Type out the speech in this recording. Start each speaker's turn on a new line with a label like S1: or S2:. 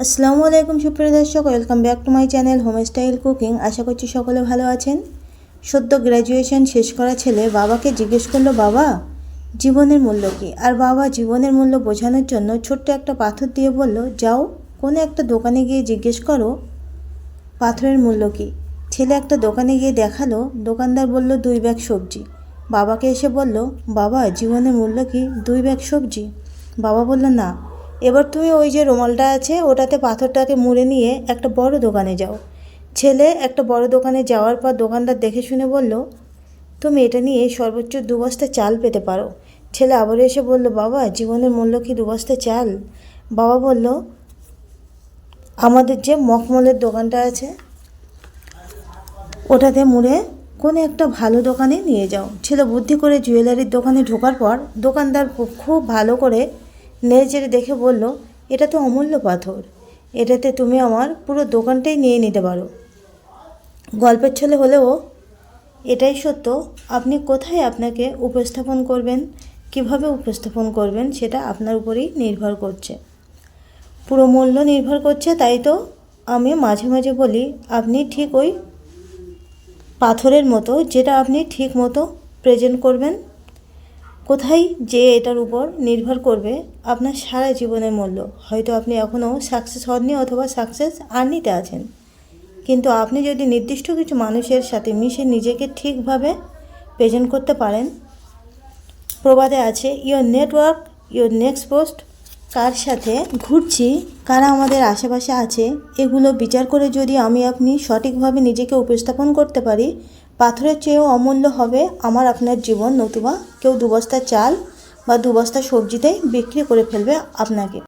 S1: আসসালামু আলাইকুম সুপ্রিয় দর্শক, welcome back to my channel home style cooking. আশা করছি সকলে ভালো আছেন। সদ্য গ্র্যাজুয়েশন শেষ করা ছেলে বাবাকে জিজ্ঞেস করলো, বাবা জীবনের মূল্য কী? আর বাবা জীবনের মূল্য বোঝানোর জন্য ছোট্ট একটা পাথর দিয়ে বলল, যাও কোনো একটা দোকানে গিয়ে জিজ্ঞেস করো পাথরের মূল্য কী। ছেলে একটা দোকানে গিয়ে দেখালো, দোকানদার বলল 2 ব্যাগ সবজি। বাবাকে এসে বলল, বাবা জীবনের মূল্য কী? 2 ব্যাগ সবজি। বাবা বলল, না, এবার তুমি ওই যে রুমালটা আছে ওটাতে পাথরটাকে মুড়ে নিয়ে একটা বড় দোকানে যাও। ছেলে একটা বড় দোকানে যাওয়ার পর দোকানদার দেখে শুনে বলল, তুমি এটা নিয়ে সর্বোচ্চ 2 বস্তা চাল পেতে পারো। ছেলে আবার এসে বলল, বাবা জীবনের মূল্য কি 2 বস্তা চাল? বাবা বলল, আমাদের যে মখমলের দোকানটা আছে ওটাতে মুড়ে কোনো একটা ভালো দোকানে নিয়ে যাও। ছেলে বুদ্ধি করে জুয়েলারির দোকানে ঢোকার পর দোকানদার খুব ভালো করে নেড়েচেড়ে দেখে বলল, এটা তো অমূল্য পাথর, এটাতে তুমি আমার পুরো দোকানটাই নিয়ে নিতে পারো। গল্পের ছেলে হলেও এটাই সত্য। আপনি কোথায় আপনাকে উপস্থাপন করবেন, কিভাবে উপস্থাপন করবেন, সেটা আপনার উপরেই নির্ভর করছে, পুরো মূল্য নির্ভর করছে। তাই তো আমি মাঝে মাঝে বলি, আপনি ঠিক ওই পাথরের মতো, যেটা আপনি ঠিক মতো প্রেজেন্ট করবেন কোথায় যে এটার উপর নির্ভর করবে আপনার সারা জীবনের মূল্য। হয়তো আপনি এখনও সাকসেস হননি অথবা সাকসেস আর্নিতে আছেন, কিন্তু আপনি যদি নির্দিষ্ট কিছু মানুষের সাথে মিশে নিজেকে ঠিকভাবে প্রেজেন্ট করতে পারেন। প্রবাদে আছে, your network your next post. কার সাথে ঘুরছি, কারা আমাদের আশেপাশে আছে, এগুলো বিচার করে যদি আপনি সঠিকভাবে নিজেকে উপস্থাপন করতে পারি, পাথরের চেয়েও অমূল্য হবে আমার আপনার জীবন। নতুবা কেউ 2 বস্তা চাল বা 2 বস্তা সবজিতেই বিক্রি করে ফেলবে আপনাকে।